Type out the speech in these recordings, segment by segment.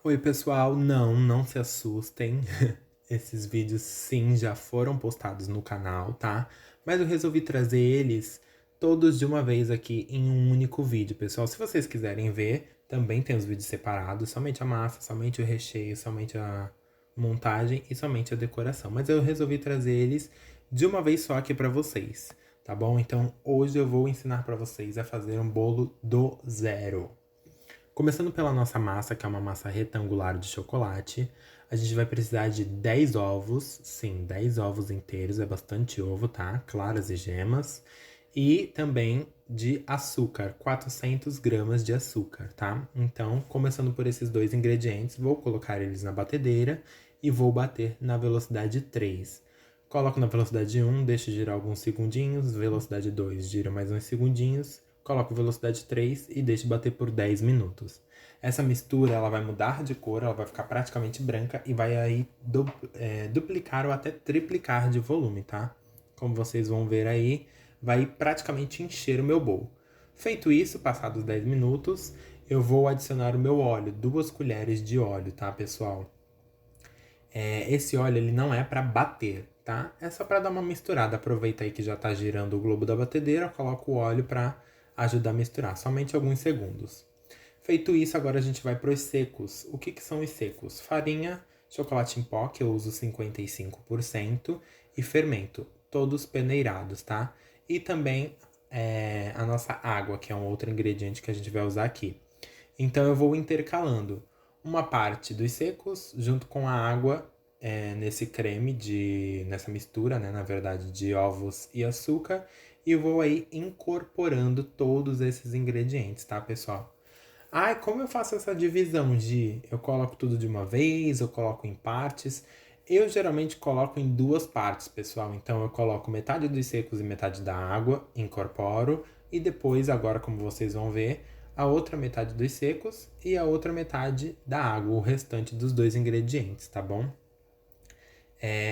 Oi, pessoal. Não se assustem. Esses vídeos sim já foram postados no canal, tá? Mas eu resolvi trazer eles todos de uma vez aqui em um único vídeo, pessoal. Se vocês quiserem ver, também tem os vídeos separados, somente a massa, somente o recheio, somente a montagem e somente a decoração. Mas eu resolvi trazer eles de uma vez só aqui pra vocês, tá bom? Então, hoje eu vou ensinar pra vocês a fazer um bolo do zero. Começando pela nossa massa, que é uma massa retangular de chocolate, a gente vai precisar de 10 ovos, sim, 10 ovos inteiros, é bastante ovo, tá? Claras e gemas. E também de açúcar, 400 gramas de açúcar, tá? Então, começando por esses dois ingredientes, vou colocar eles na batedeira e vou bater na velocidade 3. Coloco na velocidade 1, deixo girar alguns segundinhos, velocidade 2, gira mais uns segundinhos, coloco velocidade 3 e deixo bater por 10 minutos. Essa mistura ela vai mudar de cor, ela vai ficar praticamente branca e vai aí duplicar ou até triplicar de volume, tá? Como vocês vão ver aí, vai praticamente encher o meu bowl. Feito isso, passados 10 minutos, eu vou adicionar o meu óleo, 2 colheres de óleo, tá, pessoal? Esse óleo ele não é para bater, tá? É só para dar uma misturada. Aproveita aí que já tá girando o globo da batedeira, coloca o óleo para ajudar a misturar, somente alguns segundos. Feito isso, agora a gente vai para os secos. O que são os secos? Farinha, chocolate em pó, que eu uso 55%, e fermento, todos peneirados, tá? E também a nossa água, que é um outro ingrediente que a gente vai usar aqui. Então eu vou intercalando uma parte dos secos junto com a água nesse creme nessa mistura, né, na verdade, de ovos e açúcar, e vou aí incorporando todos esses ingredientes, tá, pessoal? Ai, como eu faço essa divisão de eu coloco tudo de uma vez, eu coloco em partes? Eu geralmente coloco em duas partes, pessoal. Então eu coloco metade dos secos e metade da água, incorporo e depois, agora como vocês vão ver, a outra metade dos secos e a outra metade da água, o restante dos dois ingredientes, tá bom?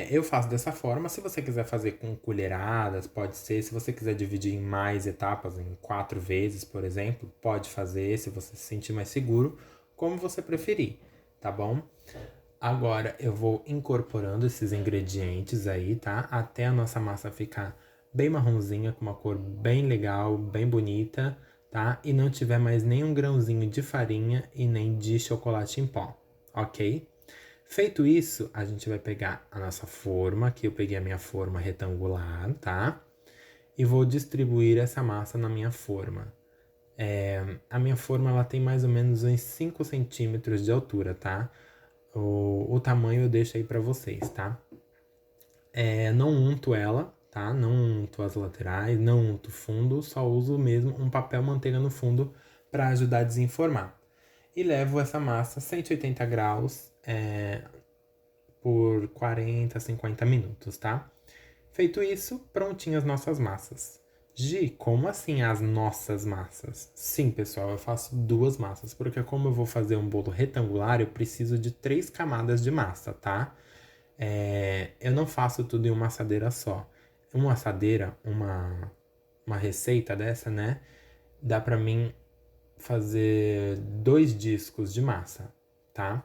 Eu faço dessa forma. Se você quiser fazer com colheradas, pode ser. Se você quiser dividir em mais etapas, em 4 vezes, por exemplo, pode fazer, se você se sentir mais seguro, como você preferir, tá bom? Agora eu vou incorporando esses ingredientes aí, tá? Até a nossa massa ficar bem marronzinha, com uma cor bem legal, bem bonita, tá? E não tiver mais nenhum grãozinho de farinha e nem de chocolate em pó, ok? Feito isso, a gente vai pegar a nossa forma, que eu peguei a minha forma retangular, tá? E vou distribuir essa massa na minha forma. A minha forma ela tem mais ou menos uns 5 centímetros de altura, tá? O tamanho eu deixo aí pra vocês, tá? Não unto ela, tá? Não unto as laterais, não unto o fundo, só uso mesmo um papel manteiga no fundo para ajudar a desenformar. E levo essa massa a 180 graus por 40, 50 minutos, tá? Feito isso, prontinhas nossas massas. Gi, como assim as nossas massas? Sim, pessoal, eu faço duas massas, porque como eu vou fazer um bolo retangular, eu preciso de 3 camadas de massa, tá? Eu não faço tudo em uma assadeira só. Uma assadeira, uma receita dessa, né? Dá pra mim fazer 2 discos de massa, tá?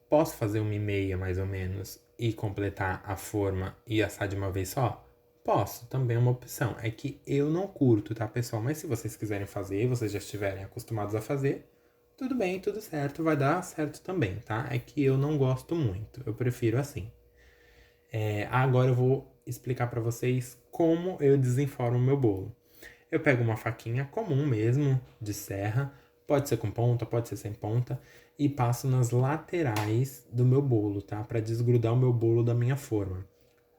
Posso fazer 1,5 mais ou menos e completar a forma e assar de uma vez só? Posso, também é uma opção. É que eu não curto, tá, pessoal? Mas se vocês quiserem fazer, vocês já estiverem acostumados a fazer, tudo bem, tudo certo, vai dar certo também, tá? É que eu não gosto muito, eu prefiro assim. Agora eu vou explicar para vocês como eu desenformo o meu bolo. Eu pego uma faquinha comum mesmo, de serra, pode ser com ponta, pode ser sem ponta, e passo nas laterais do meu bolo, tá? Para desgrudar o meu bolo da minha forma.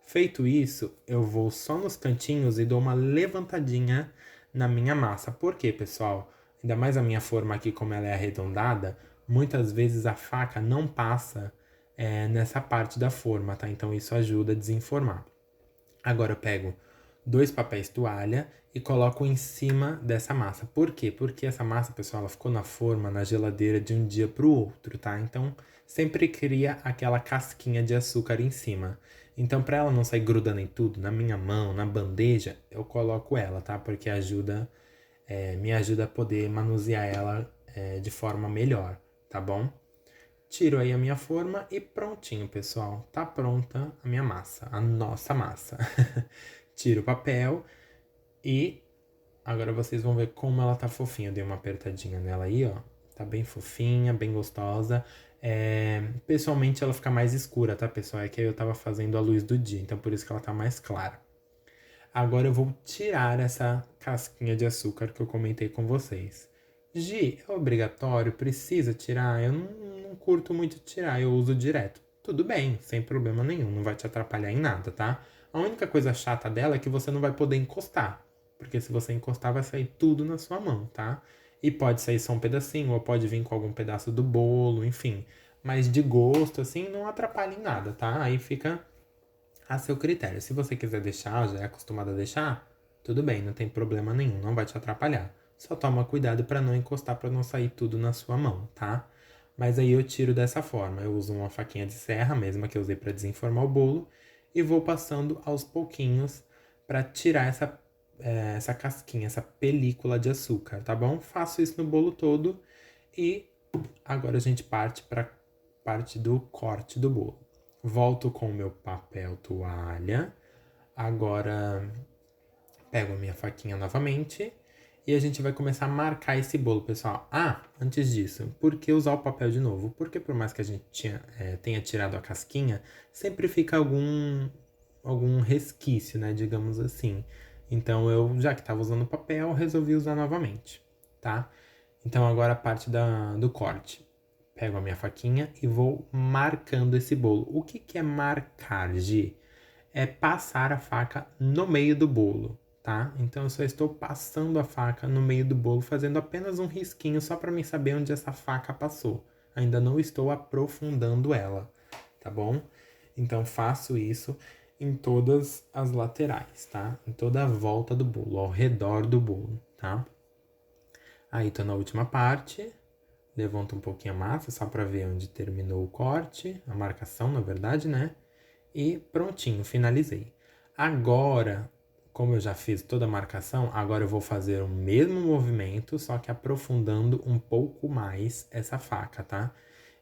Feito isso, eu vou só nos cantinhos e dou uma levantadinha na minha massa. Por quê, pessoal? Ainda mais a minha forma aqui, como ela é arredondada, muitas vezes a faca não passa nessa parte da forma, tá? Então isso ajuda a desenformar. Agora eu pego 2 papéis toalha e coloco em cima dessa massa. Por quê? Porque essa massa, pessoal, ela ficou na forma, na geladeira de um dia pro outro, tá? Então sempre cria aquela casquinha de açúcar em cima. Então, para ela não sair grudando em tudo, na minha mão, na bandeja, eu coloco ela, tá? Porque me ajuda a poder manusear ela de forma melhor, tá bom? Tiro aí a minha forma e prontinho, pessoal. Tá pronta a minha massa, a nossa massa. Tiro o papel e agora vocês vão ver como ela tá fofinha. Eu dei uma apertadinha nela aí, ó. Tá bem fofinha, bem gostosa. Pessoalmente ela fica mais escura, tá, pessoal? É que aí eu tava fazendo a luz do dia, então por isso que ela tá mais clara. Agora eu vou tirar essa casquinha de açúcar que eu comentei com vocês. Gi, é obrigatório? Precisa tirar? Eu não curto muito tirar, eu uso direto. Tudo bem, sem problema nenhum, não vai te atrapalhar em nada, tá? A única coisa chata dela é que você não vai poder encostar. Porque se você encostar, vai sair tudo na sua mão, tá? E pode sair só um pedacinho, ou pode vir com algum pedaço do bolo, enfim. Mas de gosto, assim, não atrapalha em nada, tá? Aí fica a seu critério. Se você quiser deixar, já é acostumado a deixar, tudo bem, não tem problema nenhum, não vai te atrapalhar. Só toma cuidado para não encostar, para não sair tudo na sua mão, tá? Mas aí eu tiro dessa forma. Eu uso uma faquinha de serra, mesma que eu usei para desenformar o bolo, e vou passando aos pouquinhos para tirar essa casquinha, essa película de açúcar, tá bom? Faço isso no bolo todo e agora a gente parte para parte do corte do bolo. Volto com o meu papel toalha. Agora pego a minha faquinha novamente e a gente vai começar a marcar esse bolo, pessoal. Ah, antes disso, por que usar o papel de novo? Porque por mais que a gente tenha tirado a casquinha, sempre fica algum resquício, né, digamos assim. Então eu, já que estava usando papel, resolvi usar novamente, tá? Então agora a parte do corte. Pego a minha faquinha e vou marcando esse bolo. O que é marcar, Gi? É passar a faca no meio do bolo, tá? Então eu só estou passando a faca no meio do bolo, fazendo apenas um risquinho só para mim saber onde essa faca passou. Ainda não estou aprofundando ela, tá bom? Então faço isso em todas as laterais, tá? Em toda a volta do bolo, ao redor do bolo, tá? Aí tô na última parte, levanto um pouquinho a massa só para ver onde terminou o corte, a marcação, na verdade, né? E prontinho, finalizei. Agora, como eu já fiz toda a marcação, agora eu vou fazer o mesmo movimento, só que aprofundando um pouco mais essa faca, tá?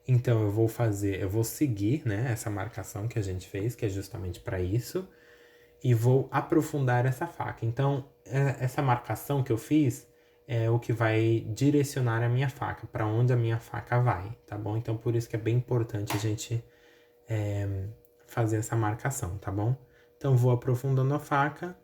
Então eu vou seguir, né, essa marcação que a gente fez, que é justamente para isso, e vou aprofundar essa faca. Então, essa marcação que eu fiz é o que vai direcionar a minha faca, para onde a minha faca vai, tá bom? Então, por isso que é bem importante a gente fazer essa marcação, tá bom? Então, vou aprofundando a faca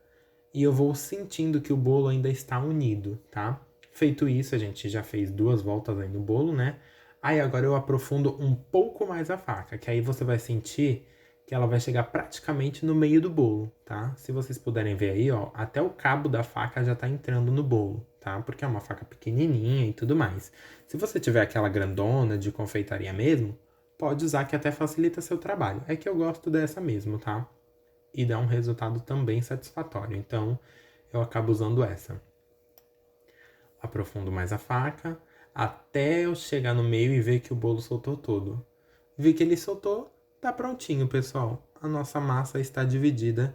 e eu vou sentindo que o bolo ainda está unido, tá? Feito isso, a gente já fez 2 voltas aí no bolo, né? Aí agora eu aprofundo um pouco mais a faca, que aí você vai sentir que ela vai chegar praticamente no meio do bolo, tá? Se vocês puderem ver aí, ó, até o cabo da faca já tá entrando no bolo, tá? Porque é uma faca pequenininha e tudo mais. Se você tiver aquela grandona de confeitaria mesmo, pode usar que até facilita seu trabalho. É que eu gosto dessa mesmo, tá? E dá um resultado também satisfatório. Então, eu acabo usando essa. Aprofundo mais a faca até eu chegar no meio e ver que o bolo soltou todo. Vi que ele soltou, tá prontinho, pessoal. A nossa massa está dividida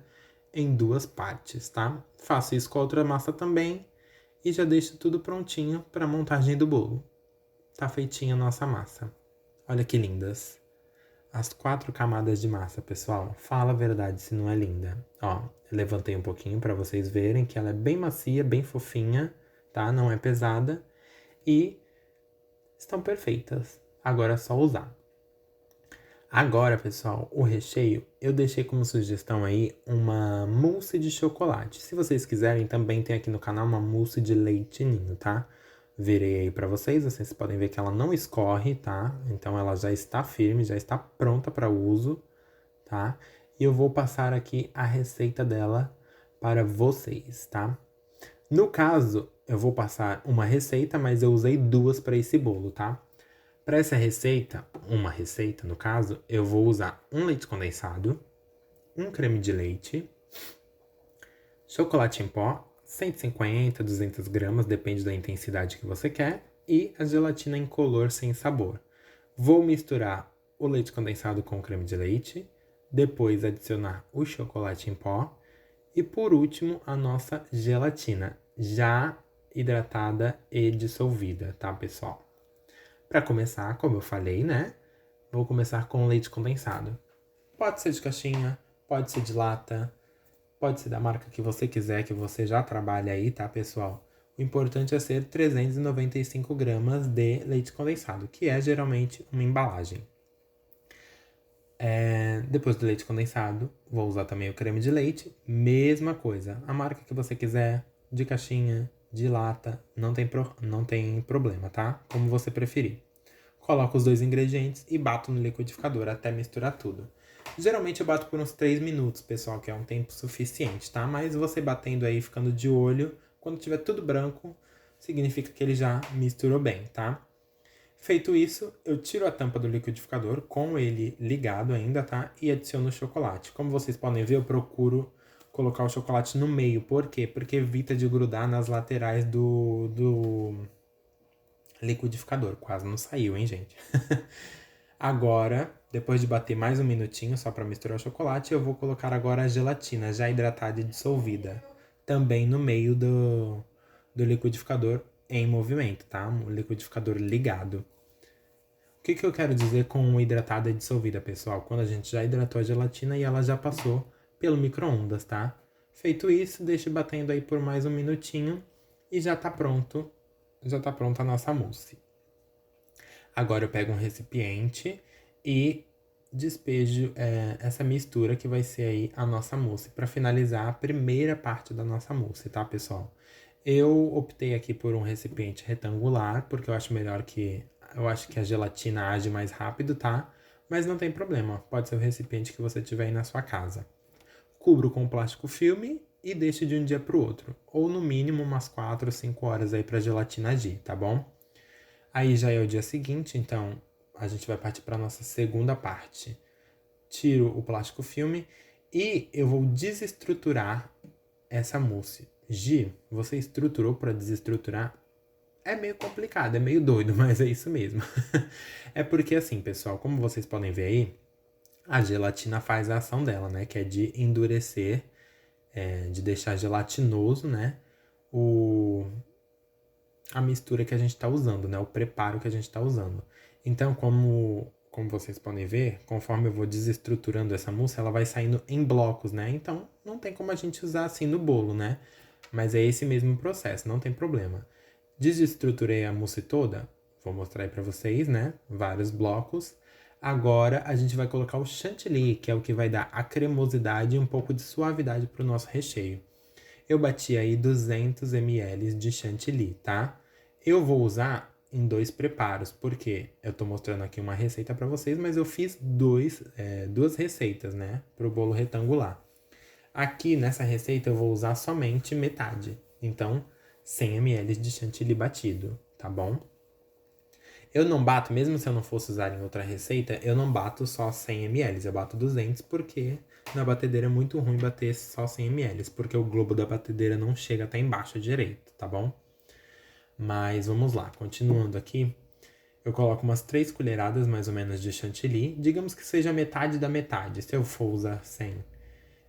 em 2 partes, tá? Faço isso com a outra massa também e já deixo tudo prontinho para a montagem do bolo. Tá feitinha a nossa massa. Olha que lindas. As 4 camadas de massa, pessoal. Fala a verdade se não é linda. Ó, eu levantei um pouquinho para vocês verem que ela é bem macia, bem fofinha, tá? Não é pesada e estão perfeitas. Agora é só usar. Agora, pessoal, o recheio, eu deixei como sugestão aí uma mousse de chocolate. Se vocês quiserem, também tem aqui no canal uma mousse de leite ninho, tá? Virei aí pra vocês podem ver que ela não escorre, tá? Então ela já está firme, já está pronta para uso, tá? E eu vou passar aqui a receita dela para vocês, tá? No caso, eu vou passar uma receita, mas eu usei 2 para esse bolo, tá? Para essa receita, uma receita no caso, eu vou usar um leite condensado, um creme de leite, chocolate em pó, 150, 200 gramas, depende da intensidade que você quer, e a gelatina incolor sem sabor. Vou misturar o leite condensado com o creme de leite, depois adicionar o chocolate em pó e por último a nossa gelatina, já hidratada e dissolvida, tá, pessoal? Para começar, como eu falei, né? Vou começar com leite condensado. Pode ser de caixinha, pode ser de lata, pode ser da marca que você quiser, que você já trabalha aí, tá, pessoal? O importante é ser 395 gramas de leite condensado, que é geralmente uma embalagem. Depois do leite condensado, vou usar também o creme de leite. Mesma coisa, a marca que você quiser, de caixinha, de lata, não tem problema, tá? Como você preferir. Coloco os dois ingredientes e bato no liquidificador até misturar tudo. Geralmente eu bato por uns 3 minutos, pessoal, que é um tempo suficiente, tá? Mas você batendo aí, ficando de olho, quando tiver tudo branco, significa que ele já misturou bem, tá? Feito isso, eu tiro a tampa do liquidificador com ele ligado ainda, tá? E adiciono o chocolate. Como vocês podem ver, eu procuro colocar o chocolate no meio. Por quê? Porque evita de grudar nas laterais do liquidificador. Quase não saiu, hein, gente? Agora, depois de bater mais um minutinho só para misturar o chocolate, eu vou colocar agora a gelatina já hidratada e dissolvida. Também no meio do liquidificador em movimento, tá? O liquidificador ligado. O que eu quero dizer com hidratada e dissolvida, pessoal? Quando a gente já hidratou a gelatina e ela já passou pelo micro-ondas, tá? Feito isso, deixe batendo aí por mais um minutinho e já tá pronto. Já tá pronta a nossa mousse. Agora eu pego um recipiente e despejo essa mistura que vai ser aí a nossa mousse para finalizar a primeira parte da nossa mousse, tá, pessoal? Eu optei aqui por um recipiente retangular, porque eu acho que a gelatina age mais rápido, tá? Mas não tem problema, pode ser o recipiente que você tiver aí na sua casa. Cubro com plástico filme e deixo de um dia para o outro, ou no mínimo umas 4 ou 5 horas aí para a gelatina agir, tá bom? Aí já é o dia seguinte, então a gente vai partir para nossa segunda parte. Tiro o plástico filme e eu vou desestruturar essa mousse. Gi, você estruturou para desestruturar? É meio complicado, é meio doido, mas é isso mesmo. É porque assim, pessoal, como vocês podem ver aí, a gelatina faz a ação dela, né? Que é de endurecer, de deixar gelatinoso, né? A mistura que a gente está usando, né? O preparo que a gente está usando. Então, como vocês podem ver, conforme eu vou desestruturando essa mousse, ela vai saindo em blocos, né? Então, não tem como a gente usar assim no bolo, né? Mas é esse mesmo processo, não tem problema. Desestruturei a mousse toda, vou mostrar aí para vocês, né? Vários blocos. Agora a gente vai colocar o chantilly, que é o que vai dar a cremosidade e um pouco de suavidade para o nosso recheio. Eu bati aí 200 ml de chantilly, tá? Eu vou usar em 2 preparos, porque eu tô mostrando aqui uma receita para vocês, mas eu fiz duas receitas, né? Pro bolo retangular. Aqui nessa receita eu vou usar somente metade, então 100 ml de chantilly batido, tá bom? Eu não bato, mesmo se eu não fosse usar em outra receita, eu não bato só 100 ml, eu bato 200 porque na batedeira é muito ruim bater só 100 ml, porque o globo da batedeira não chega até embaixo direito, tá bom? Mas vamos lá, continuando aqui, eu coloco umas 3 colheradas mais ou menos de chantilly, digamos que seja metade da metade, se eu for usar 100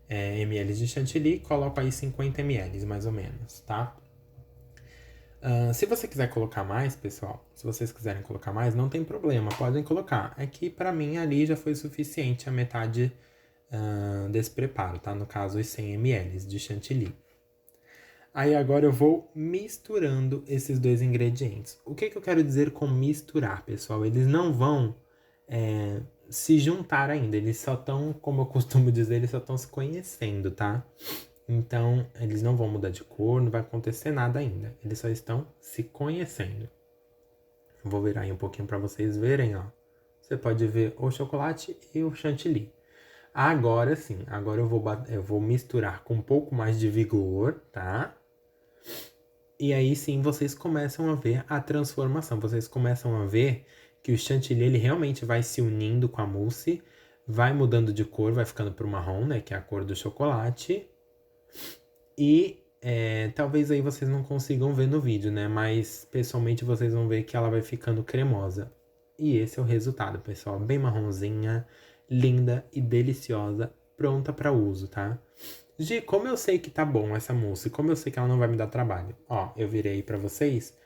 ml de chantilly, coloco aí 50 ml mais ou menos, tá? Se você quiser colocar mais, pessoal, se vocês quiserem colocar mais, não tem problema, podem colocar. É que pra mim ali já foi suficiente a metade desse preparo, tá? No caso, os 100 ml de chantilly. Aí agora eu vou misturando esses dois ingredientes. O que eu quero dizer com misturar, pessoal? Eles não vão se juntar ainda, eles só estão, como eu costumo dizer, eles só estão se conhecendo, tá? Então, eles não vão mudar de cor, não vai acontecer nada ainda. Eles só estão se conhecendo. Eu vou virar aí um pouquinho para vocês verem, ó. Você pode ver o chocolate e o chantilly. Agora sim, agora eu vou misturar com um pouco mais de vigor, tá? E aí sim vocês começam a ver a transformação. Vocês começam a ver que o chantilly ele realmente vai se unindo com a mousse, vai mudando de cor, vai ficando pro marrom, né? Que é a cor do chocolate. E talvez aí vocês não consigam ver no vídeo, né? Mas pessoalmente vocês vão ver que ela vai ficando cremosa. E esse é o resultado, pessoal. Bem marronzinha, linda e deliciosa, pronta para uso, tá? Como eu sei que tá bom essa mousse, como eu sei que ela não vai me dar trabalho. Ó, eu virei para vocês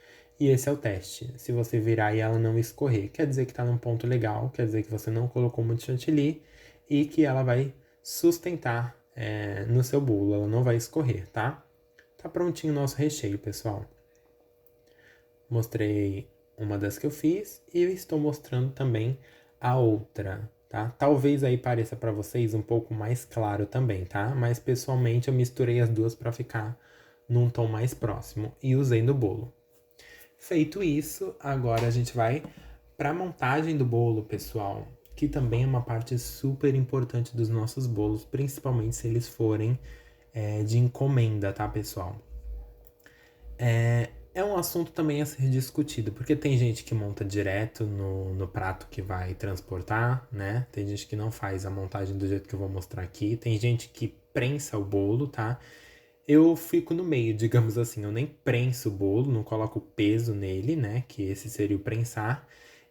E esse é o teste. Se você virar e ela não escorrer, quer dizer que tá num ponto legal, quer dizer que você não colocou muito chantilly e que ela vai sustentar no seu bolo, ela não vai escorrer, tá? Tá prontinho o nosso recheio, pessoal. Mostrei uma das que eu fiz e estou mostrando também a outra, tá? Talvez aí pareça para vocês um pouco mais claro também, tá? Mas pessoalmente eu misturei as duas para ficar num tom mais próximo e usei no bolo. Feito isso, agora a gente vai para a montagem do bolo, pessoal, que também é uma parte super importante dos nossos bolos, principalmente se eles forem de encomenda, tá, pessoal? É um assunto também a ser discutido, porque tem gente que monta direto no prato que vai transportar, né? Tem gente que não faz a montagem do jeito que eu vou mostrar aqui. Tem gente que prensa o bolo, tá? Eu fico no meio, digamos assim, eu nem prenso o bolo, não coloco peso nele, né? Que esse seria o prensar.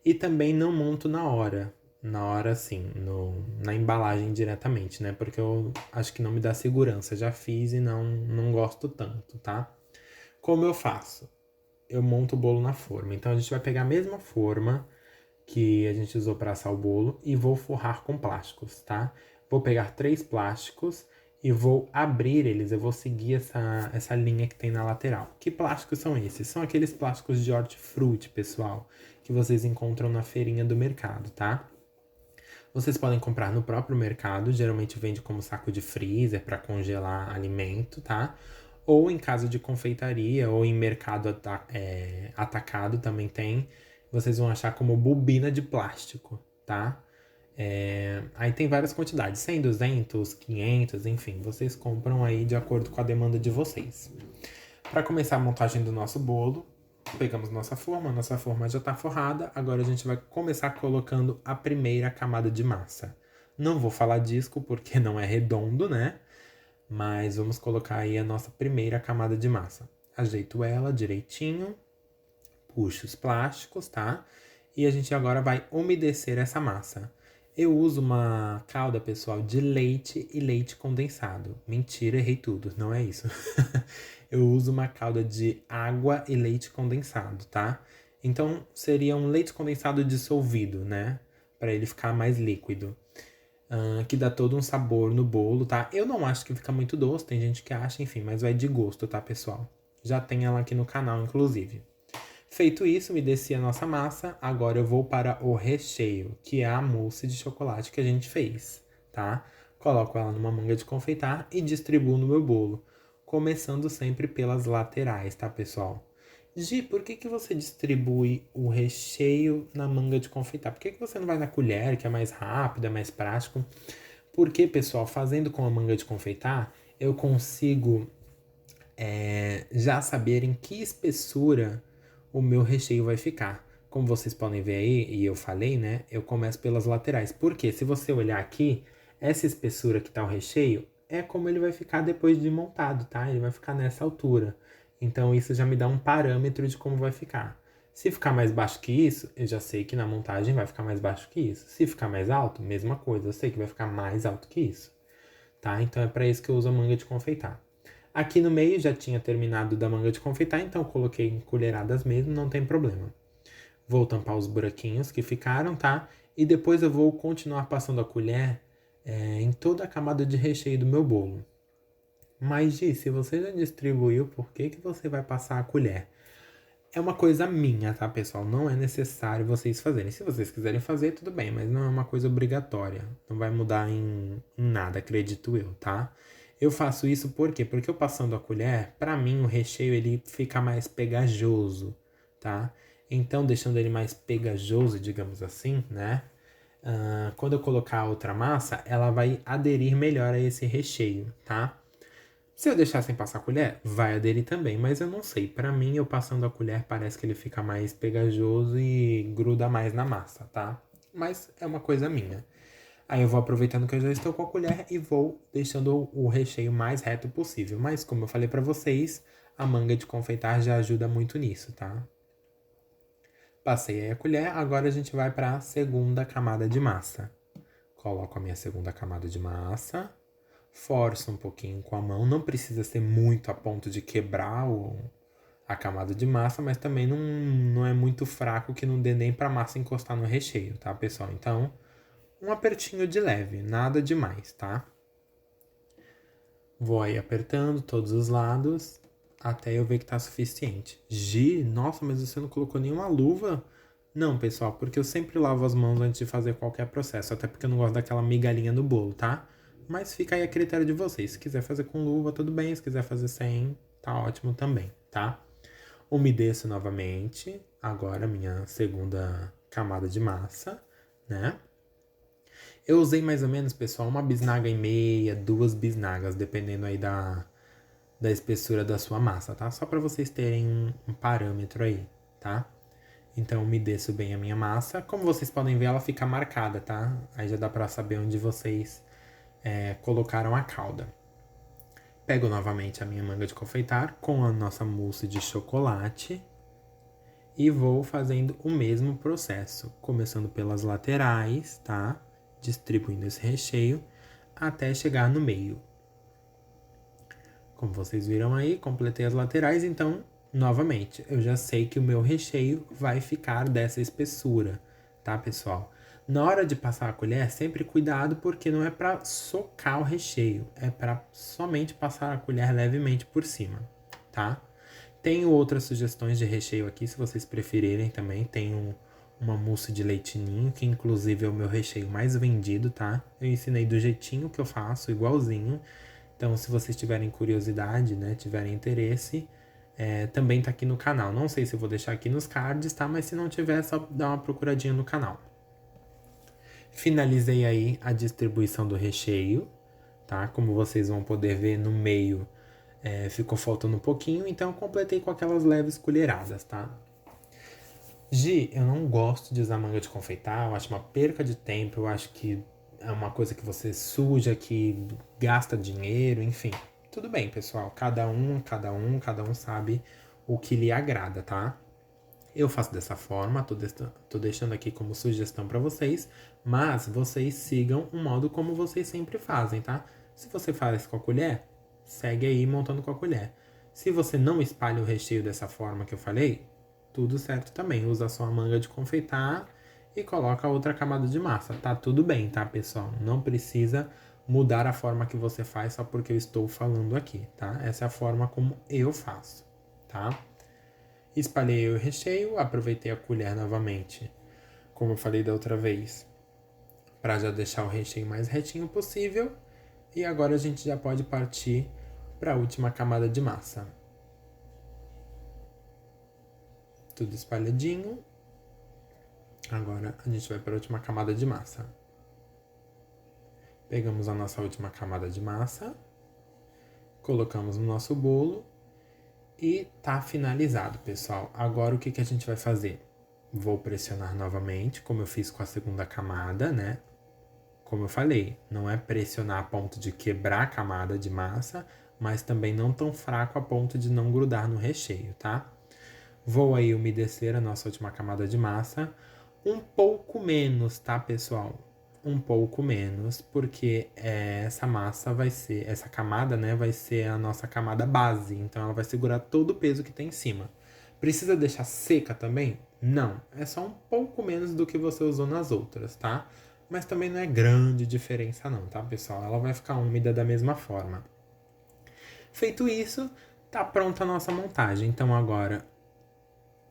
E também não monto na hora assim, na embalagem diretamente, né? Porque eu acho que não me dá segurança, já fiz e não gosto tanto, tá? Como eu faço? Eu monto o bolo na forma. Então a gente vai pegar a mesma forma que a gente usou para assar o bolo e vou forrar com plásticos, tá? Vou pegar 3 plásticos e vou abrir eles. Eu vou seguir essa linha que tem na lateral. Que plásticos são esses? São aqueles plásticos de hortifruti, pessoal, que vocês encontram na feirinha do mercado, tá? Vocês podem comprar no próprio mercado, geralmente vende como saco de freezer para congelar alimento, tá? Ou em casa de confeitaria ou em mercado atacado também tem. Vocês vão achar como bobina de plástico, tá? Aí tem várias quantidades, 100, 200, 500, enfim. Vocês compram aí de acordo com a demanda de vocês. Para começar a montagem do nosso bolo, pegamos nossa forma já está forrada, agora a gente vai começar colocando a primeira camada de massa. Não vou falar disco porque não é redondo, né? Mas vamos colocar aí a nossa primeira camada de massa. Ajeito ela direitinho, puxo os plásticos, tá? E a gente agora vai umedecer essa massa. Eu uso uma calda, pessoal, de leite e leite condensado. Mentira, errei tudo, não é isso. Eu uso uma calda de água e leite condensado, tá? Então seria um leite condensado dissolvido, né? Para ele ficar mais líquido. Que dá todo um sabor no bolo, tá? Eu não acho que fica muito doce, tem gente que acha, enfim, mas vai de gosto, tá, pessoal? Já tem ela aqui no canal, inclusive. Feito isso, me desci a nossa massa, agora eu vou para o recheio, que é a mousse de chocolate que a gente fez, tá? Coloco ela numa manga de confeitar e distribuo no meu bolo, começando sempre pelas laterais, tá, pessoal? Gi, por que você distribui o recheio na manga de confeitar? Por que você não vai na colher, que é mais rápido, é mais prático? Porque, pessoal, fazendo com a manga de confeitar, eu consigo já saber em que espessura o meu recheio vai ficar. Como vocês podem ver aí, e eu falei, né? Eu começo pelas laterais. Porque se você olhar aqui, essa espessura que tá o recheio é como ele vai ficar depois de montado, tá? Ele vai ficar nessa altura. Então isso já me dá um parâmetro de como vai ficar. Se ficar mais baixo que isso, eu já sei que na montagem vai ficar mais baixo que isso. Se ficar mais alto, mesma coisa, eu sei que vai ficar mais alto que isso, tá? Então é para isso que eu uso a manga de confeitar. Aqui no meio já tinha terminado da manga de confeitar, então coloquei em colheradas mesmo, não tem problema. Vou tampar os buraquinhos que ficaram, tá? E depois eu vou continuar passando a colher em toda a camada de recheio do meu bolo. Mas, Gi, se você já distribuiu, por que você vai passar a colher? É uma coisa minha, tá, pessoal? Não é necessário vocês fazerem. Se vocês quiserem fazer, tudo bem, mas não é uma coisa obrigatória. Não vai mudar em nada, acredito eu, tá? Eu faço isso por quê? Porque eu passando a colher, pra mim o recheio ele fica mais pegajoso, tá? Então, deixando ele mais pegajoso, digamos assim, né? Quando eu colocar a outra massa, ela vai aderir melhor a esse recheio, tá? Se eu deixar sem passar a colher, vai aderir também, mas eu não sei. Pra mim, eu passando a colher parece que ele fica mais pegajoso e gruda mais na massa, tá? Mas é uma coisa minha. Aí eu vou aproveitando que eu já estou com a colher e vou deixando o recheio mais reto possível. Mas como eu falei pra vocês, a manga de confeitar já ajuda muito nisso, tá? Passei aí a colher, agora a gente vai para a segunda camada de massa. Coloco a minha segunda camada de massa. Força um pouquinho com a mão, não precisa ser muito a ponto de quebrar a camada de massa, mas também não é muito fraco que não dê nem pra massa encostar no recheio, tá, pessoal? Então, um apertinho de leve, nada demais, tá? Vou aí apertando todos os lados até eu ver que tá suficiente. Gi, nossa, mas você não colocou nenhuma luva? Não, pessoal, porque eu sempre lavo as mãos antes de fazer qualquer processo, até porque eu não gosto daquela migalhinha no bolo, tá? Mas fica aí a critério de vocês. Se quiser fazer com luva, tudo bem. Se quiser fazer sem, tá ótimo também, tá? Umedeço novamente. Agora minha segunda camada de massa, né? Eu usei mais ou menos, pessoal, uma bisnaga e meia, 2 bisnagas, dependendo aí da espessura da sua massa, tá? Só para vocês terem um parâmetro aí, tá? Então, umedeço bem a minha massa. Como vocês podem ver, ela fica marcada, tá? Aí já dá pra saber onde vocês colocaram a calda. Pego novamente a minha manga de confeitar com a nossa mousse de chocolate e vou fazendo o mesmo processo, começando pelas laterais, tá? Distribuindo esse recheio até chegar no meio. Como vocês viram aí, completei as laterais, então, novamente, eu já sei que o meu recheio vai ficar dessa espessura, tá, pessoal? Na hora de passar a colher, sempre cuidado, porque não é para socar o recheio, é para somente passar a colher levemente por cima, tá? Tenho outras sugestões de recheio aqui, se vocês preferirem também. Tenho uma mousse de leite ninho, que inclusive é o meu recheio mais vendido, tá? Eu ensinei do jeitinho que eu faço, igualzinho. Então, se vocês tiverem curiosidade, né, tiverem interesse, também tá aqui no canal. Não sei se eu vou deixar aqui nos cards, tá? Mas se não tiver, é só dar uma procuradinha no canal. Finalizei aí a distribuição do recheio, tá? Como vocês vão poder ver no meio, ficou faltando um pouquinho, então eu completei com aquelas leves colheradas, tá? Gi, eu não gosto de usar manga de confeitar, eu acho uma perca de tempo, eu acho que é uma coisa que você suja, que gasta dinheiro, enfim. Tudo bem, pessoal, cada um sabe o que lhe agrada, tá? Eu faço dessa forma, tô deixando aqui como sugestão para vocês, mas vocês sigam o modo como vocês sempre fazem, tá? Se você faz com a colher, segue aí montando com a colher. Se você não espalha o recheio dessa forma que eu falei, tudo certo também. Usa só a manga de confeitar e coloca outra camada de massa. Tá tudo bem, tá, pessoal? Não precisa mudar a forma que você faz só porque eu estou falando aqui, tá? Essa é a forma como eu faço, tá? Espalhei o recheio, aproveitei a colher novamente, como eu falei da outra vez, para já deixar o recheio mais retinho possível. E agora a gente já pode partir para a última camada de massa. Tudo espalhadinho. Agora a gente vai para a última camada de massa. Pegamos a nossa última camada de massa, colocamos no nosso bolo e tá finalizado, pessoal. Agora o que a gente vai fazer? Vou pressionar novamente, como eu fiz com a segunda camada, né? Como eu falei, não é pressionar a ponto de quebrar a camada de massa, mas também não tão fraco a ponto de não grudar no recheio, tá? Vou aí umedecer a nossa última camada de massa, um pouco menos, tá, pessoal? Um pouco menos, porque essa massa vai ser, essa camada, né, vai ser a nossa camada base, então ela vai segurar todo o peso que tem em cima. Precisa deixar seca também? Não, é só um pouco menos do que você usou nas outras, tá? Mas também não é grande diferença não, tá, pessoal? Ela vai ficar úmida da mesma forma. Feito isso, tá pronta a nossa montagem. Então agora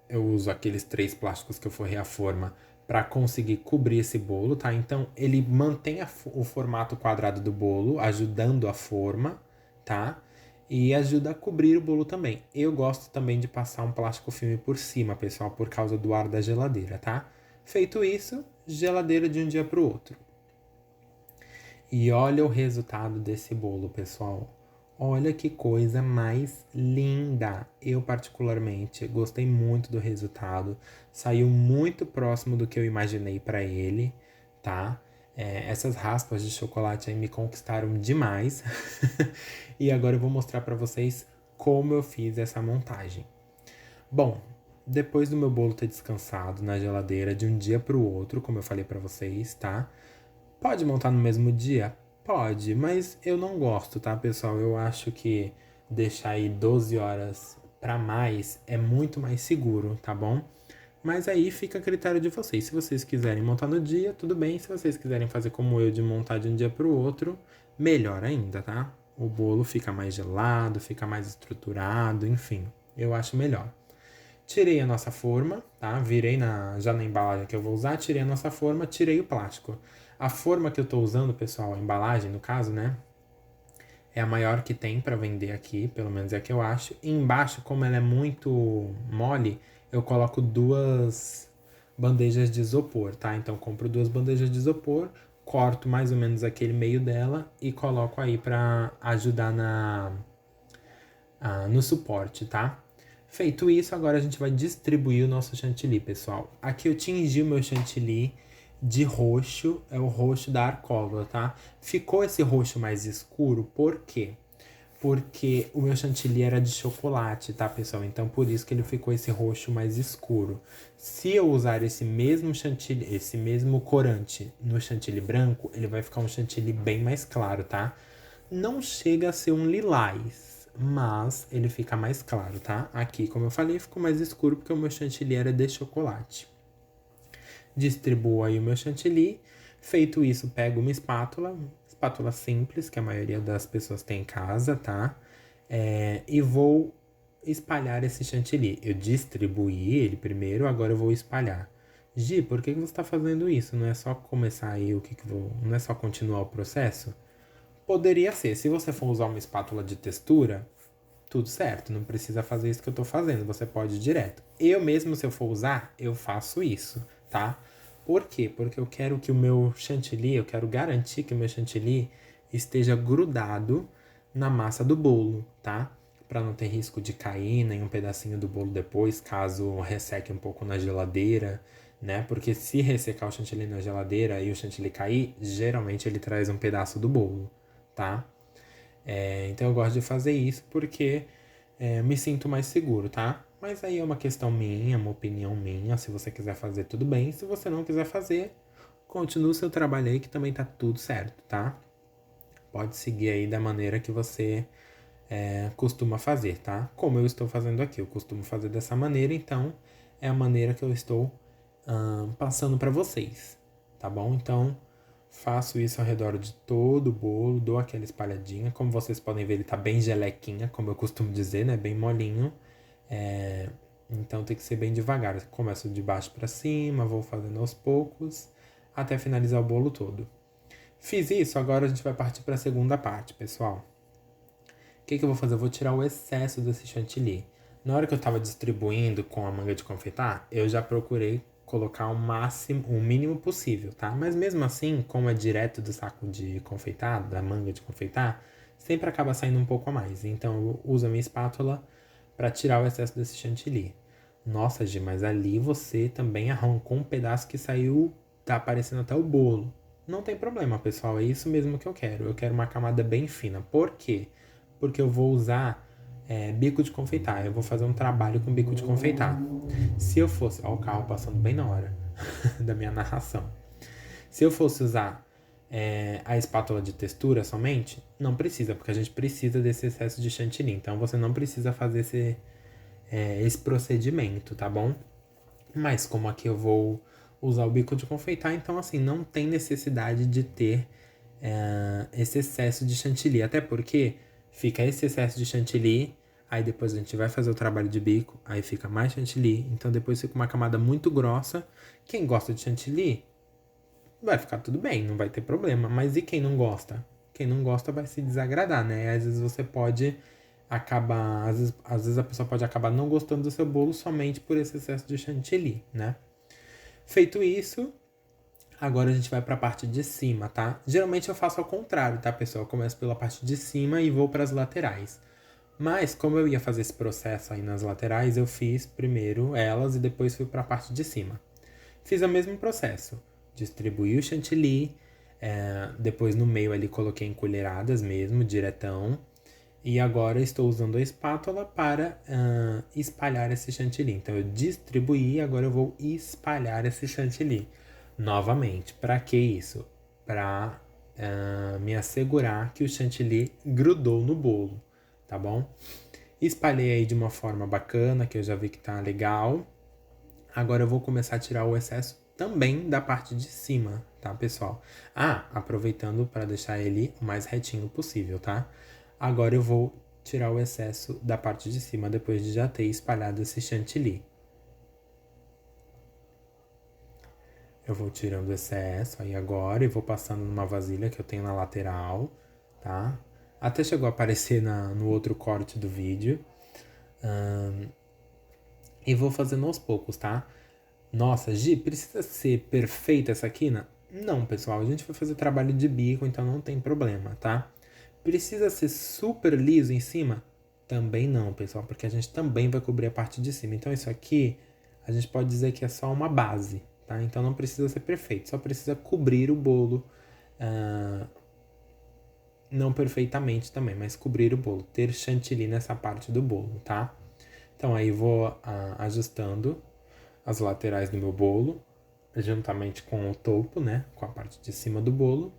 eu uso aqueles 3 plásticos que eu forrei a forma para conseguir cobrir esse bolo, tá? Então ele mantém o formato quadrado do bolo, ajudando a forma, tá? E ajuda a cobrir o bolo também. Eu gosto também de passar um plástico filme por cima, pessoal, por causa do ar da geladeira, tá? Feito isso, geladeira de um dia para o outro. E olha o resultado desse bolo, pessoal. Olha que coisa mais linda! Eu, particularmente, gostei muito do resultado. Saiu muito próximo do que eu imaginei para ele, tá? Essas raspas de chocolate aí me conquistaram demais. E agora eu vou mostrar para vocês como eu fiz essa montagem. Bom, depois do meu bolo ter descansado na geladeira de um dia para o outro, como eu falei para vocês, tá? Pode montar no mesmo dia? Pode, mas eu não gosto, tá, pessoal? Eu acho que deixar aí 12 horas para mais é muito mais seguro, tá bom? Mas aí fica a critério de vocês. Se vocês quiserem montar no dia, tudo bem. Se vocês quiserem fazer como eu, de montar de um dia para o outro, melhor ainda, tá? O bolo fica mais gelado, fica mais estruturado, enfim, eu acho melhor. Tirei a nossa forma, tá? Virei já na embalagem que eu vou usar, tirei a nossa forma, tirei o plástico. A forma que eu tô usando, pessoal, a embalagem no caso, né? É a maior que tem para vender aqui, pelo menos é a que eu acho. E embaixo, como ela é muito mole, eu coloco duas bandejas de isopor, tá? Então compro duas bandejas de isopor, corto mais ou menos aquele meio dela e coloco aí para ajudar no suporte, tá? Feito isso, agora a gente vai distribuir o nosso chantilly, pessoal. Aqui eu tingi o meu chantilly de roxo, é o roxo da Arcola, tá? Ficou esse roxo mais escuro, por quê? Porque o meu chantilly era de chocolate, tá, pessoal? Então, por isso que ele ficou esse roxo mais escuro. Se eu usar esse mesmo chantilly, esse mesmo corante no chantilly branco, ele vai ficar um chantilly bem mais claro, tá? Não chega a ser um lilás, mas ele fica mais claro, tá? Aqui, como eu falei, ficou mais escuro porque o meu chantilly era de chocolate. Distribuo aí o meu chantilly. Feito isso, pego uma espátula simples, que a maioria das pessoas tem em casa, tá? E vou espalhar esse chantilly. Eu distribuí ele primeiro, agora eu vou espalhar. Gi, por que você está fazendo isso? Não é só começar aí não é só continuar o processo? Poderia ser. Se você for usar uma espátula de textura, tudo certo, não precisa fazer isso que eu tô fazendo, você pode ir direto. Eu mesmo, se eu for usar, eu faço isso, tá? Por quê? Porque eu quero que o meu chantilly, eu quero garantir que o meu chantilly esteja grudado na massa do bolo, tá? Para não ter risco de cair nenhum pedacinho do bolo depois, caso resseque um pouco na geladeira, né? Porque se ressecar o chantilly na geladeira e o chantilly cair, geralmente ele traz um pedaço do bolo, tá? Então eu gosto de fazer isso porque me sinto mais seguro, tá? Mas aí é uma questão minha, uma opinião minha. Se você quiser fazer, tudo bem. Se você não quiser fazer, continue o seu trabalho aí que também tá tudo certo, tá? Pode seguir aí da maneira que você costuma fazer, tá? Como eu estou fazendo aqui, eu costumo fazer dessa maneira, então é a maneira que eu estou passando para vocês, tá bom? Então faço isso ao redor de todo o bolo, dou aquela espalhadinha. Como vocês podem ver, ele tá bem gelequinha, como eu costumo dizer, né? Bem molinho. Então tem que ser bem devagar. Eu começo de baixo para cima, vou fazendo aos poucos, até finalizar o bolo todo. Fiz isso, agora a gente vai partir para a segunda parte, pessoal. O que eu vou fazer? Eu vou tirar o excesso desse chantilly. Na hora que eu estava distribuindo com a manga de confeitar, eu já procurei colocar o mínimo possível, tá? Mas mesmo assim, como é direto do saco de confeitar, da manga de confeitar, sempre acaba saindo um pouco a mais. Então eu uso a minha espátula para tirar o excesso desse chantilly. Nossa, Gi, mas ali você também arrancou um pedaço que saiu, tá aparecendo até o bolo. Não tem problema, pessoal, é isso mesmo que eu quero. Eu quero uma camada bem fina. Por quê? Porque eu vou usar bico de confeitar. Eu vou fazer um trabalho com bico de confeitar. Se eu fosse. Ó, o carro passando bem na hora da minha narração. Se eu fosse usar a espátula de textura somente, não precisa, porque a gente precisa desse excesso de chantilly. Então você não precisa fazer esse procedimento, tá bom? Mas como aqui eu vou usar o bico de confeitar, então assim, não tem necessidade de ter esse excesso de chantilly. Até porque fica esse excesso de chantilly, aí depois a gente vai fazer o trabalho de bico, aí fica mais chantilly, então depois fica uma camada muito grossa. Quem gosta de chantilly, vai ficar tudo bem, não vai ter problema. Mas e quem não gosta? Quem não gosta vai se desagradar, né? Às vezes você pode acabar. Às vezes a pessoa pode acabar não gostando do seu bolo somente por esse excesso de chantilly, né? Feito isso, agora a gente vai para a parte de cima, tá? Geralmente eu faço ao contrário, tá, pessoal? Eu começo pela parte de cima e vou para as laterais. Mas como eu ia fazer esse processo aí nas laterais, eu fiz primeiro elas e depois fui para a parte de cima. Fiz o mesmo processo. Distribuí o chantilly, depois no meio ali coloquei em colheradas mesmo, diretão. E agora estou usando a espátula para espalhar esse chantilly. Então eu distribuí, agora eu vou espalhar esse chantilly. Novamente, para que isso? Para me assegurar que o chantilly grudou no bolo, tá bom? Espalhei aí de uma forma bacana, que eu já vi que tá legal. Agora eu vou começar a tirar o excesso também da parte de cima, tá, pessoal? Aproveitando para deixar ele o mais retinho possível, tá? Agora eu vou tirar o excesso da parte de cima depois de já ter espalhado esse chantilly. Eu vou tirando o excesso aí agora e vou passando numa vasilha que eu tenho na lateral, tá? Até chegou a aparecer no outro corte do vídeo. E vou fazendo aos poucos, tá? Nossa, Gi, precisa ser perfeita essa quina? Não, pessoal, a gente vai fazer trabalho de bico, então não tem problema, tá? Precisa ser super liso em cima? Também não, pessoal, porque a gente também vai cobrir a parte de cima. Então isso aqui, a gente pode dizer que é só uma base, tá? Então não precisa ser perfeito, só precisa cobrir o bolo, não perfeitamente também, mas cobrir o bolo, ter chantilly nessa parte do bolo, tá? Então aí vou ajustando as laterais do meu bolo, juntamente com o topo, né, com a parte de cima do bolo,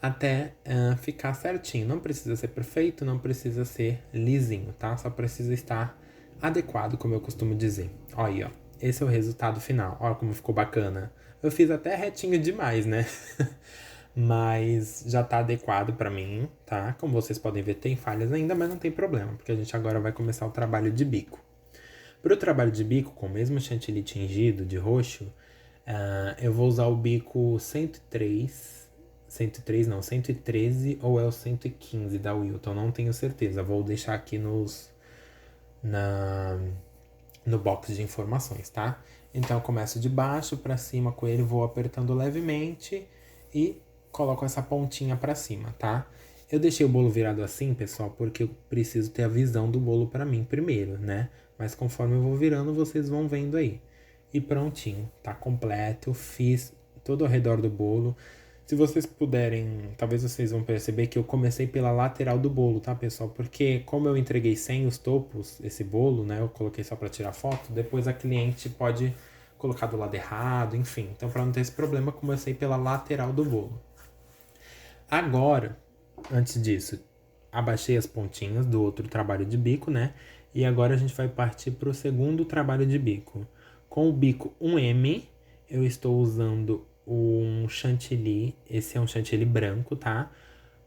até ficar certinho. Não precisa ser perfeito, não precisa ser lisinho, tá? Só precisa estar adequado, como eu costumo dizer. Olha aí, ó. Esse é o resultado final. Olha como ficou bacana. Eu fiz até retinho demais, né? Mas já tá adequado pra mim, tá? Como vocês podem ver, tem falhas ainda, mas não tem problema, porque a gente agora vai começar o trabalho de bico. Para o trabalho de bico, com o mesmo chantilly tingido de roxo, eu vou usar o bico 103 não, 113 ou é o 115 da Wilton, não tenho certeza. Vou deixar aqui no box de informações, tá? Então eu começo de baixo para cima com ele, vou apertando levemente e coloco essa pontinha para cima, tá? Eu deixei o bolo virado assim, pessoal, porque eu preciso ter a visão do bolo para mim primeiro, né? Mas conforme eu vou virando, vocês vão vendo aí. E prontinho, tá completo. Fiz todo ao redor do bolo. Se vocês puderem, talvez vocês vão perceber que eu comecei pela lateral do bolo, tá, pessoal? Porque como eu entreguei sem os topos esse bolo, né? Eu coloquei só para tirar foto. Depois a cliente pode colocar do lado errado, enfim. Então, para não ter esse problema, comecei pela lateral do bolo. Agora, antes disso, abaixei as pontinhas do outro trabalho de bico, né? E agora a gente vai partir para o segundo trabalho de bico. Com o bico 1M, eu estou usando um chantilly, esse é um chantilly branco, tá?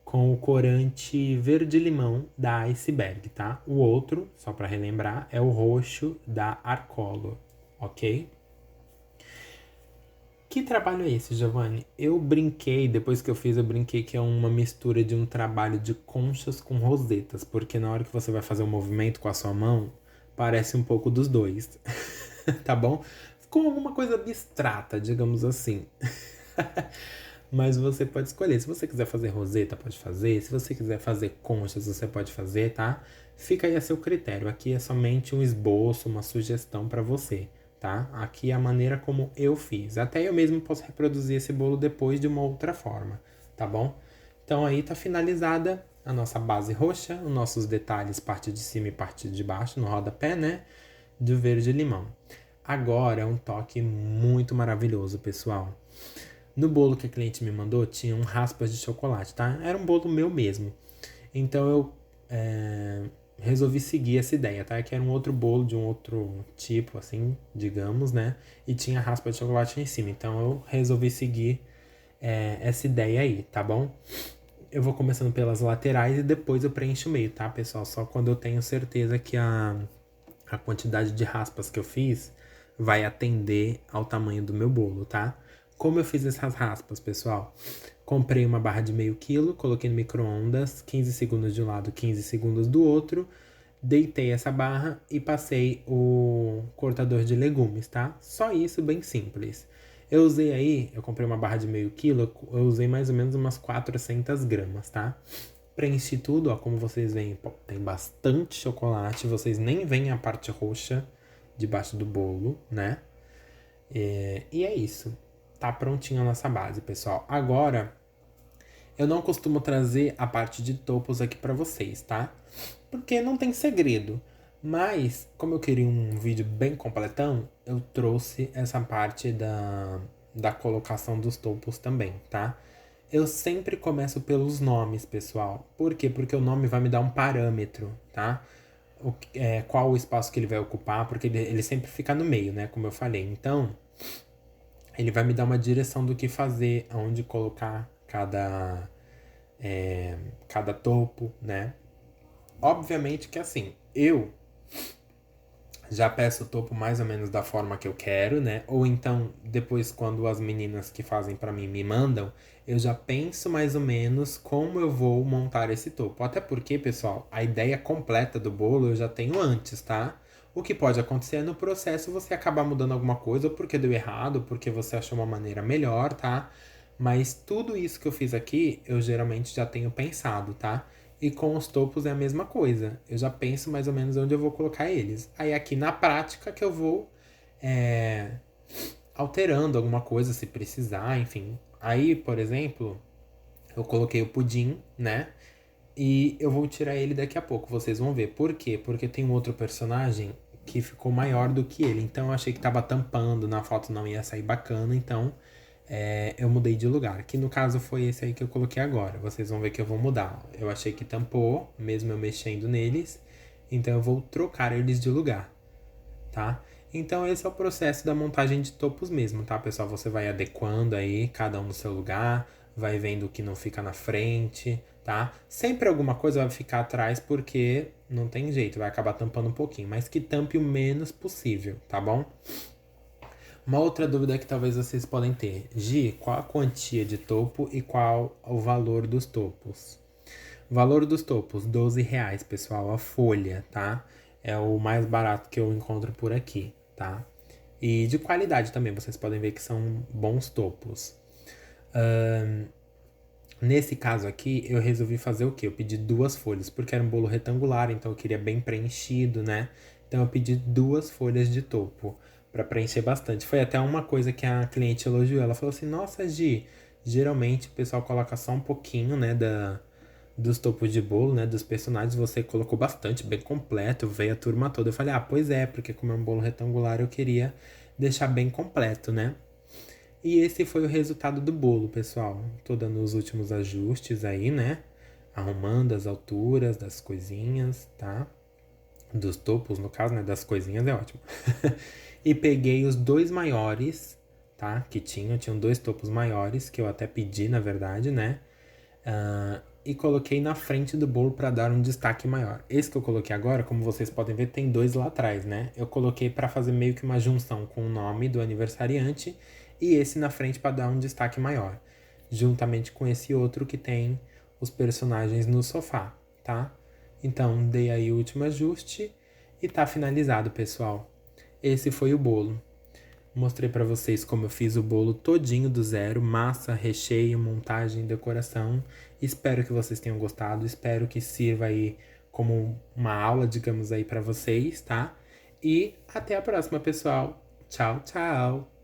Com o corante verde-limão da Iceberg, tá? O outro, só para relembrar, é o roxo da Arcolo, ok? Que trabalho é esse, Giovanni? Eu brinquei, depois que eu fiz, eu brinquei que é uma mistura de um trabalho de conchas com rosetas, porque na hora que você vai fazer um movimento com a sua mão, parece um pouco dos dois, tá bom? Ficou alguma coisa abstrata, digamos assim. Mas você pode escolher. Se você quiser fazer roseta, pode fazer. Se você quiser fazer conchas, você pode fazer, tá? Fica aí a seu critério. Aqui é somente um esboço, uma sugestão para você, tá? Aqui é a maneira como eu fiz. Até eu mesmo posso reproduzir esse bolo depois de uma outra forma, tá bom? Então aí tá finalizada a nossa base roxa, os nossos detalhes, parte de cima e parte de baixo, no rodapé, né? De verde e limão. Agora é um toque muito maravilhoso, pessoal. No bolo que a cliente me mandou, tinha um raspas de chocolate, tá? Era um bolo meu mesmo. Então eu resolvi seguir essa ideia, tá? Que era um outro bolo de um outro tipo, assim, digamos, né? E tinha raspa de chocolate em cima. Então eu resolvi seguir essa ideia aí, tá bom? Eu vou começando pelas laterais e depois eu preencho o meio, tá, pessoal? Só quando eu tenho certeza que a quantidade de raspas que eu fiz vai atender ao tamanho do meu bolo, tá? Como eu fiz essas raspas, pessoal? Comprei uma barra de meio quilo, coloquei no micro-ondas, 15 segundos de um lado, 15 segundos do outro. Deitei essa barra e passei o cortador de legumes, tá? Só isso, bem simples. Eu comprei uma barra de meio quilo, eu usei mais ou menos umas 400 gramas, tá? Preenchi tudo, ó, como vocês veem, pô, tem bastante chocolate, vocês nem veem a parte roxa debaixo do bolo, né? E é isso. Tá prontinha a nossa base, pessoal. Agora, eu não costumo trazer a parte de topos aqui pra vocês, tá? Porque não tem segredo. Mas, como eu queria um vídeo bem completão, eu trouxe essa parte da colocação dos topos também, tá? Eu sempre começo pelos nomes, pessoal. Por quê? Porque o nome vai me dar um parâmetro, tá? qual o espaço que ele vai ocupar, porque ele sempre fica no meio, né? Como eu falei. Então, ele vai me dar uma direção do que fazer, aonde colocar cada topo, né? Obviamente que assim, eu já peço o topo mais ou menos da forma que eu quero, né? Ou então, depois, quando as meninas que fazem pra mim me mandam, eu já penso mais ou menos como eu vou montar esse topo. Até porque, pessoal, a ideia completa do bolo eu já tenho antes, tá? O que pode acontecer é no processo você acabar mudando alguma coisa, ou porque deu errado, ou porque você achou uma maneira melhor, tá? Mas tudo isso que eu fiz aqui, eu geralmente já tenho pensado, tá? E com os topos é a mesma coisa. Eu já penso mais ou menos onde eu vou colocar eles. Aí aqui na prática que eu vou é, alterando alguma coisa se precisar, enfim. Aí, por exemplo, eu coloquei o pudim, né? E eu vou tirar ele daqui a pouco, vocês vão ver. Por quê? Porque tem um outro personagem que ficou maior do que ele. Então eu achei que tava tampando, na foto não ia sair bacana, então eu mudei de lugar. Que no caso foi esse aí que eu coloquei agora. Vocês vão ver que eu vou mudar. Eu achei que tampou, mesmo eu mexendo neles. Então eu vou trocar eles de lugar, tá? Então esse é o processo da montagem de topos mesmo, tá, pessoal? Você vai adequando aí, cada um no seu lugar, vai vendo o que não fica na frente, tá? Sempre alguma coisa vai ficar atrás porque não tem jeito, vai acabar tampando um pouquinho, mas que tampe o menos possível, tá bom? Uma outra dúvida que talvez vocês podem ter: Gi, qual a quantia de topo e qual o valor dos topos? Valor dos topos, R$ 12, pessoal, a folha, tá? É o mais barato que eu encontro por aqui, tá? E de qualidade também, vocês podem ver que são bons topos. Nesse caso aqui, eu resolvi fazer o quê? Eu pedi duas folhas, porque era um bolo retangular, então eu queria bem preenchido, né? Então eu pedi duas folhas de topo para preencher bastante. Foi até uma coisa que a cliente elogiou. Ela falou assim: Nossa, Gi, geralmente o pessoal coloca só um pouquinho, né, dos topos de bolo, né, dos personagens. Você colocou bastante, bem completo, veio a turma toda. Eu falei: Ah, pois é, porque como é um bolo retangular, eu queria deixar bem completo, né? E esse foi o resultado do bolo, pessoal. Tô dando os últimos ajustes aí, né? Arrumando as alturas das coisinhas, tá? Dos topos, no caso, né? Das coisinhas é ótimo. E peguei os dois maiores, tá? Que tinham dois topos maiores, que eu até pedi, na verdade, né? E coloquei na frente do bolo para dar um destaque maior. Esse que eu coloquei agora, como vocês podem ver, tem dois lá atrás, né? Eu coloquei para fazer meio que uma junção com o nome do aniversariante e esse na frente para dar um destaque maior, juntamente com esse outro que tem os personagens no sofá, tá? Então, dei aí o último ajuste e tá finalizado, pessoal. Esse foi o bolo. Mostrei para vocês como eu fiz o bolo todinho do zero, massa, recheio, montagem, decoração. Espero que vocês tenham gostado, espero que sirva aí como uma aula, digamos aí para vocês, tá? E até a próxima, pessoal. Tchau, tchau.